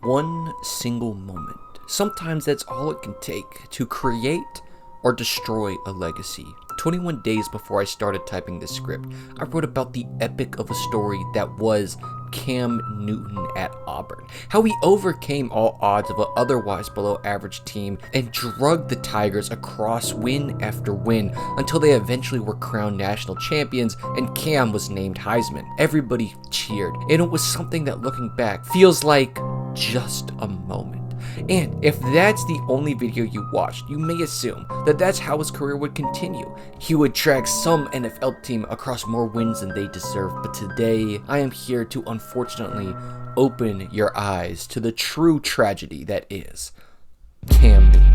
One single moment. Sometimes that's all it can take to create or destroy a legacy. 21 days before I started typing this script, I wrote about the epic of a story that was Cam Newton at Auburn. How he overcame all odds of an otherwise below average team and drugged the Tigers across win after win until they eventually were crowned national champions and Cam was named Heisman. Everybody cheered, and it was something that, looking back, feels like just a moment. And if that's the only video you watched, you may assume that that's how his career would continue. He would drag some NFL team across more wins than they deserve, but today I am here to unfortunately open your eyes to the true tragedy that is Cam Newton.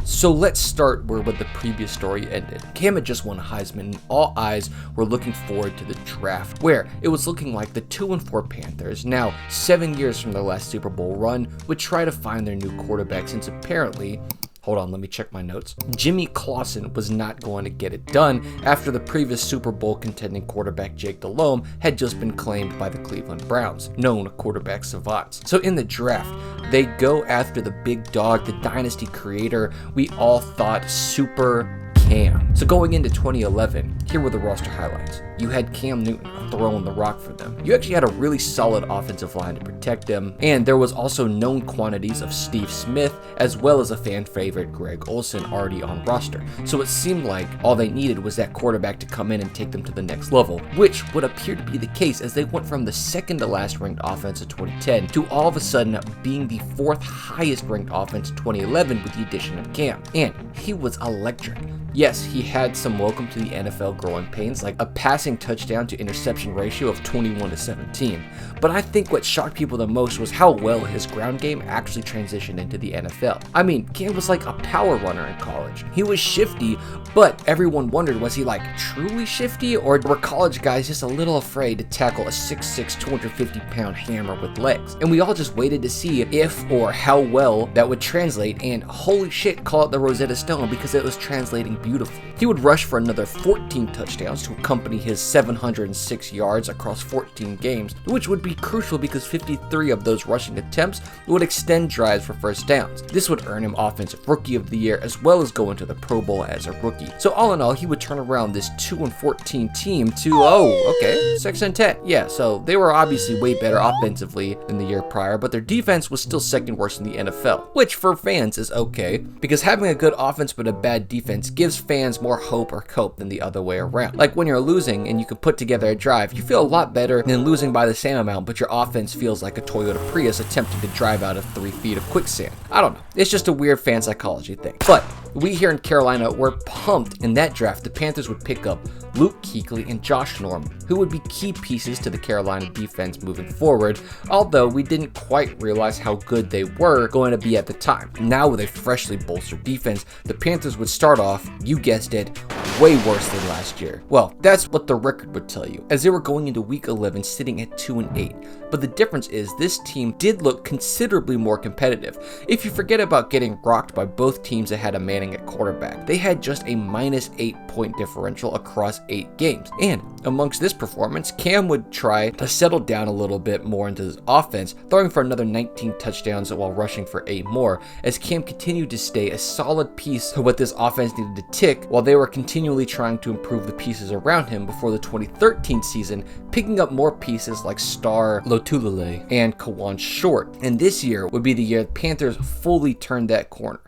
So let's start where the previous story ended. Cam had just won a Heisman and all eyes were looking forward to the draft, where it was looking like the 2-4 Panthers, now 7 years from their last Super Bowl run, would try to find their new quarterback since apparently, hold on, let me check my notes, Jimmy Clausen was not going to get it done after the previous Super Bowl contending quarterback Jake Delhomme had just been claimed by the Cleveland Browns, known quarterback savants. So in the draft, they go after the big dog, the dynasty creator we all thought, Super Cam. So going into 2011, here were the roster highlights. You had Cam Newton throwing the rock for them. You actually had a really solid offensive line to protect them, and there was also known quantities of Steve Smith as well as a fan favorite Greg Olsen already on roster. So it seemed like all they needed was that quarterback to come in and take them to the next level, which would appear to be the case as they went from the second to last ranked offense in 2010 to all of a sudden being the fourth highest ranked offense in 2011 with the addition of Cam. And he was electric. Yes, he had some welcome to the NFL growing pains, like a passing touchdown to interception ratio of 21-17. But I think what shocked people the most was how well his ground game actually transitioned into the NFL. I mean, Cam was like a power runner in college. He was shifty, but everyone wondered, was he like truly shifty, or were college guys just a little afraid to tackle a 6'6", 250-pound hammer with legs? And we all just waited to see if or how well that would translate, and holy shit, call it the Rosetta Stone because it was translating beautiful. He would rush for another 14 touchdowns to accompany his 706 yards across 14 games, which would be crucial because 53 of those rushing attempts would extend drives for first downs. This would earn him Offensive Rookie of the Year as well as go into the Pro Bowl as a rookie. So all in all, he would turn around this 2-14 team to, 6-10. Yeah, so they were obviously way better offensively than the year prior, but their defense was still second worst in the NFL, which for fans is okay, because having a good offense but a bad defense gives fans more hope or cope than the other way around. Like when you're losing and you can put together a drive, you feel a lot better than losing by the same amount, but your offense feels like a Toyota Prius attempting to drive out of 3 feet of quicksand. I don't know. It's just a weird fan psychology thing. But we here in Carolina were pumped in that draft the Panthers would pick up Luke Kuechly and Josh Norman, who would be key pieces to the Carolina defense moving forward, although we didn't quite realize how good they were going to be at the time. Now with a freshly bolstered defense, the Panthers would start off, you guessed it, way worse than last year. Well, that's what the record would tell you, as they were going into week 11 sitting at 2-8. But the difference is this team did look considerably more competitive. If you forget about getting rocked by both teams that had a Manning at quarterback, they had just a -8 point differential across 8 games. And amongst this performance, Cam would try to settle down a little bit more into his offense, throwing for another 19 touchdowns while rushing for 8 more, as Cam continued to stay a solid piece of what this offense needed to tick while they were continually trying to improve the pieces around him before the 2013 season, picking up more pieces like Star Lotulelei and Kawan Short. And this year would be the year the Panthers fully turned that corner.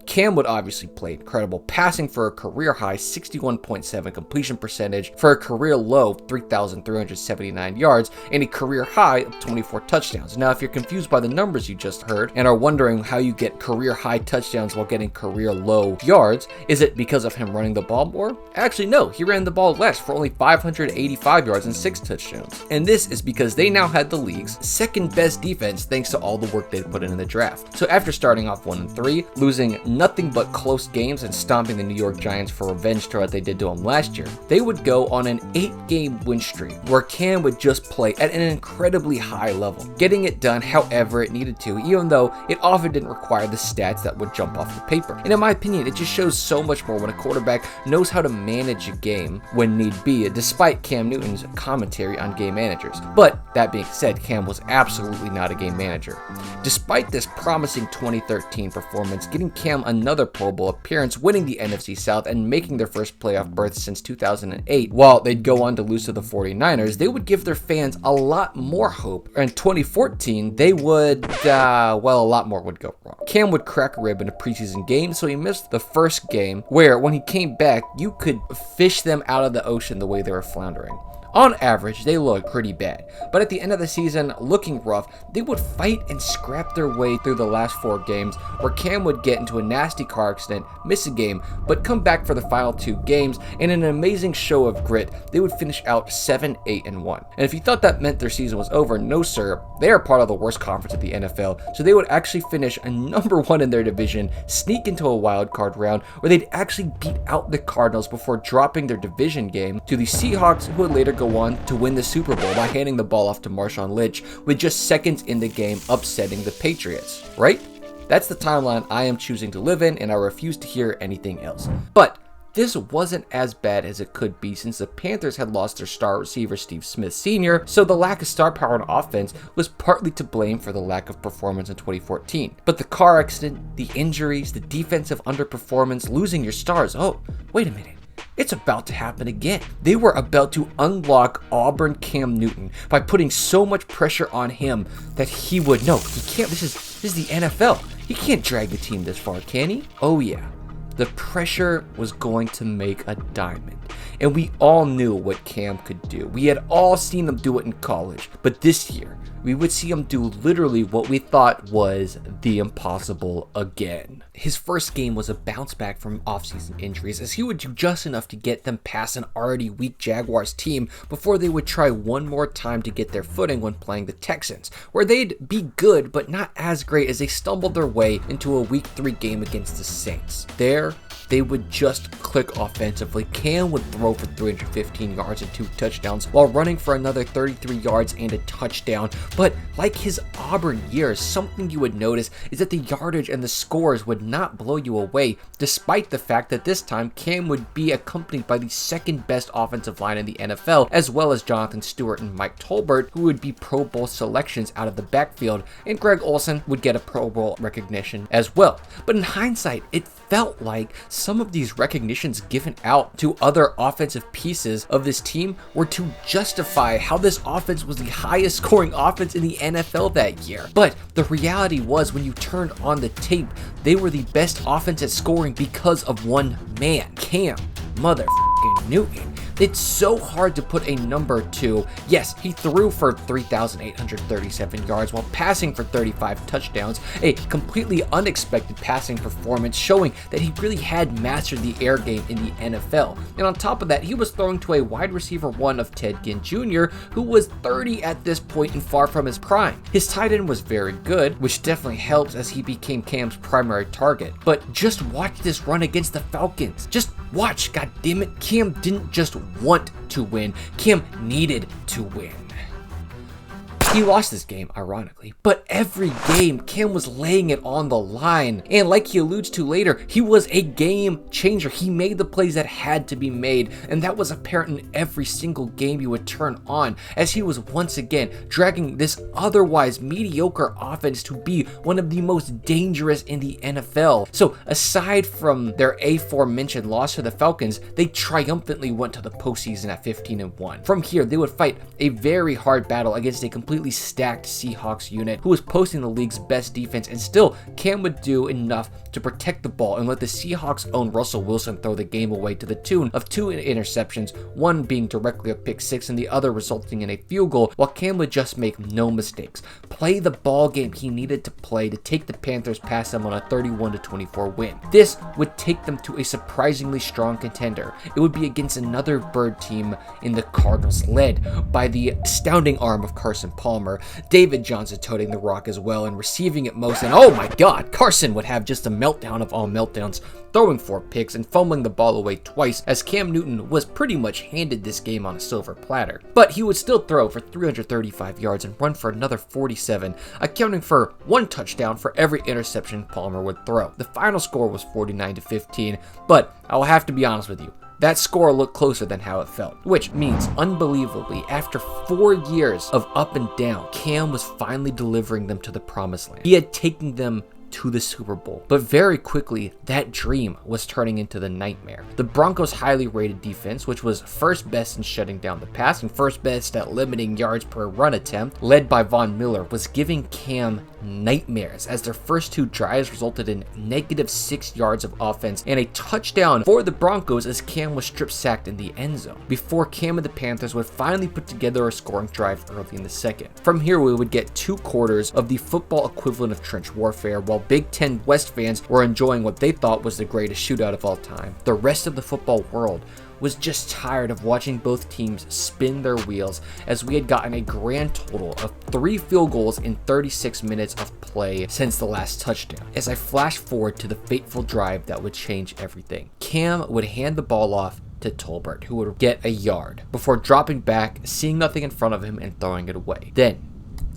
Cam would obviously play incredible, passing for a career-high 61.7 completion percentage, for a career-low 3,379 yards, and a career-high of 24 touchdowns. Now, if you're confused by the numbers you just heard and are wondering how you get career-high touchdowns while getting career-low yards, is it because of him running the ball more? Actually, no, he ran the ball less for only 585 yards and 6 touchdowns. And this is because they now had the league's second-best defense thanks to all the work they put in the draft. So after starting off 1-3, losing nothing but close games and stomping the New York Giants for revenge tour that they did to them last year, they would go on an 8-game win streak where Cam would just play at an incredibly high level, getting it done however it needed to, even though it often didn't require the stats that would jump off the paper. And in my opinion, it just shows so much more when a quarterback knows how to manage a game when need be, despite Cam Newton's commentary on game managers. But that being said, Cam was absolutely not a game manager. Despite this promising 2013 performance, getting Cam another Pro Bowl appearance, winning the NFC South, and making their first playoff berth since 2008, while they'd go on to lose to the 49ers, they would give their fans a lot more hope. In 2014, they would, a lot more would go wrong. Cam would crack a rib in a preseason game, so he missed the first game, where when he came back, you could fish them out of the ocean the way they were floundering. On average, they looked pretty bad, but at the end of the season, looking rough, they would fight and scrap their way through the last 4 games, where Cam would get into a nasty car accident, miss a game, but come back for the final 2 games, and in an amazing show of grit, they would finish out 7-8-1. And if you thought that meant their season was over, no sir, they are part of the worst conference of the NFL, so they would actually finish a number 1 in their division, sneak into a wild card round, where they'd actually beat out the Cardinals before dropping their division game to the Seahawks, who would later go on to win the Super Bowl by handing the ball off to Marshawn Lynch with just seconds in the game, upsetting the Patriots, right? That's the timeline I am choosing to live in, and I refuse to hear anything else. But this wasn't as bad as it could be, since the Panthers had lost their star receiver Steve Smith Sr., so the lack of star power on offense was partly to blame for the lack of performance in 2014. But the car accident, the injuries, the defensive underperformance, losing your stars, oh, wait a minute. It's about to happen again. They were about to unlock Auburn Cam Newton by putting so much pressure on him that he can't, this is the NFL. He can't drag the team this far, can he? Oh yeah. The pressure was going to make a diamond, and we all knew what Cam could do. We had all seen him do it in college, but this year, we would see him do literally what we thought was the impossible again. His first game was a bounce back from offseason injuries, as he would do just enough to get them past an already weak Jaguars team before they would try one more time to get their footing when playing the Texans, where they'd be good but not as great as they stumbled their way into a Week 3 game against the Saints. There, they would just click offensively. Cam would throw for 315 yards and 2 touchdowns while running for another 33 yards and a touchdown. But like his Auburn years, something you would notice is that the yardage and the scores would not blow you away, despite the fact that this time Cam would be accompanied by the second best offensive line in the NFL, as well as Jonathan Stewart and Mike Tolbert, who would be Pro Bowl selections out of the backfield, and Greg Olsen would get a Pro Bowl recognition as well. But in hindsight, it felt like some of these recognitions given out to other offensive pieces of this team were to justify how this offense was the highest scoring offense in the NFL that year. But the reality was, when you turned on the tape, they were the best offense at scoring because of one man, Cam motherfucking Newton. It's so hard to put a number to. Yes, he threw for 3,837 yards while passing for 35 touchdowns, a completely unexpected passing performance showing that he really had mastered the air game in the NFL. And on top of that, he was throwing to a wide receiver 1 of Ted Ginn Jr., who was 30 at this point and far from his prime. His tight end was very good, which definitely helps as he became Cam's primary target. But just watch this run against the Falcons. Just watch, goddammit. Cam didn't just want to win, Cam needed to win. He lost this game, ironically, but every game, Cam was laying it on the line. And like he alludes to later, he was a game changer. He made the plays that had to be made, and that was apparent in every single game you would turn on, as he was once again dragging this otherwise mediocre offense to be one of the most dangerous in the NFL. So aside from their aforementioned loss to the Falcons, they triumphantly went to the postseason at 15-1. From here, they would fight a very hard battle against a completely stacked Seahawks unit who was posting the league's best defense, and still Cam would do enough to protect the ball and let the Seahawks' own Russell Wilson throw the game away to the tune of 2 interceptions, one being directly a pick 6 and the other resulting in a field goal, while Cam would just make no mistakes, play the ball game he needed to play to take the Panthers past them on a 31-24 win. This would take them to a surprisingly strong contender. It would be against another bird team in the Cardinals, led by the astounding arm of Carson Palmer. Palmer, David Johnson toting the rock as well and receiving it most, and oh my god, Carson would have just a meltdown of all meltdowns, throwing 4 picks and fumbling the ball away twice, as Cam Newton was pretty much handed this game on a silver platter. But he would still throw for 335 yards and run for another 47, accounting for 1 touchdown for every interception Palmer would throw. The final score was 49-15, but I'll have to be honest with you, that score looked closer than how it felt, which means, unbelievably, after 4 years of up and down, Cam was finally delivering them to the promised land. He had taken them to the Super Bowl. But very quickly, that dream was turning into the nightmare. The Broncos' highly rated defense, which was first best in shutting down the pass and first best at limiting yards per run attempt, led by Von Miller, was giving Cam nightmares as their first 2 drives resulted in -6 yards of offense and a touchdown for the Broncos as Cam was strip sacked in the end zone, before Cam and the Panthers would finally put together a scoring drive early in the second. From here, we would get 2 quarters of the football equivalent of trench warfare, while Big Ten West fans were enjoying what they thought was the greatest shootout of all time. The rest of the football world was just tired of watching both teams spin their wheels, as we had gotten a grand total of 3 field goals in 36 minutes of play since the last touchdown. As I flash forward to the fateful drive that would change everything, Cam would hand the ball off to Tolbert, who would get a yard before dropping back, seeing nothing in front of him and throwing it away. Then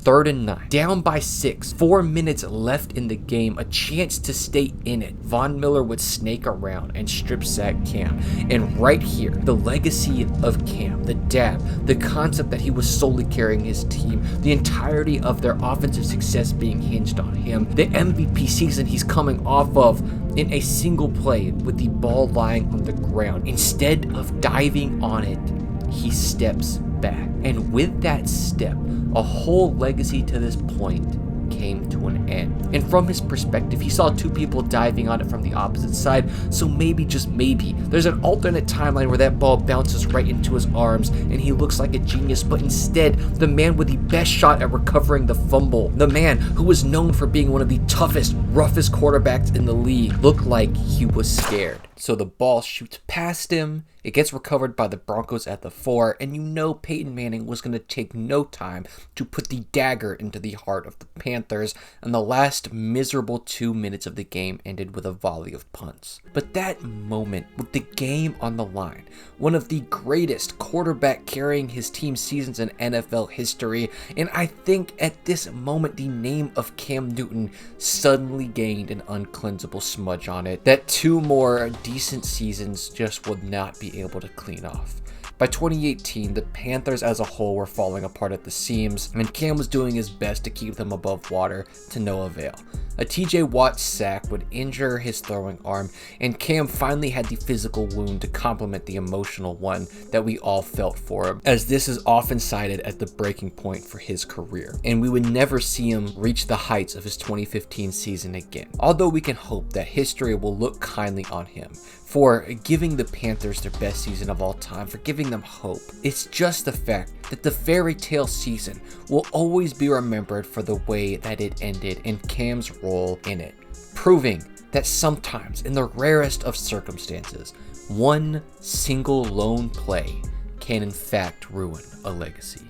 3rd and 9, down by 6, 4 minutes left in the game, a chance to stay in it. Von Miller would snake around and strip sack Cam. And right here, the legacy of Cam, the dab, the concept that he was solely carrying his team, the entirety of their offensive success being hinged on him, the MVP season he's coming off of in a single play with the ball lying on the ground. Instead of diving on it, he steps back. And with that step, a whole legacy to this point came to an end. And from his perspective, he saw 2 people diving on it from the opposite side, so maybe, just maybe, there's an alternate timeline where that ball bounces right into his arms and he looks like a genius, but instead, the man with the best shot at recovering the fumble, the man who was known for being one of the toughest, roughest quarterbacks in the league, looked like he was scared. So the ball shoots past him, it gets recovered by the Broncos at the 4, and you know Peyton Manning was going to take no time to put the dagger into the heart of the Panthers, and the last miserable 2 minutes of the game ended with a volley of punts. But that moment, with the game on the line, one of the greatest quarterback carrying his team's seasons in NFL history, and I think at this moment the name of Cam Newton suddenly gained an uncleansable smudge on it that 2 more decent seasons just would not be able to clean off. By 2018, the Panthers as a whole were falling apart at the seams, and Cam was doing his best to keep them above water, to no avail. A TJ Watt sack would injure his throwing arm, and Cam finally had the physical wound to complement the emotional one that we all felt for him, as this is often cited as the breaking point for his career, and we would never see him reach the heights of his 2015 season again. Although we can hope that history will look kindly on him for giving the Panthers their best season of all time, for giving them hope. It's just the fact that the fairy tale season will always be remembered for the way that it ended and Cam's role in it, proving that sometimes, in the rarest of circumstances, one single lone play can in fact ruin a legacy.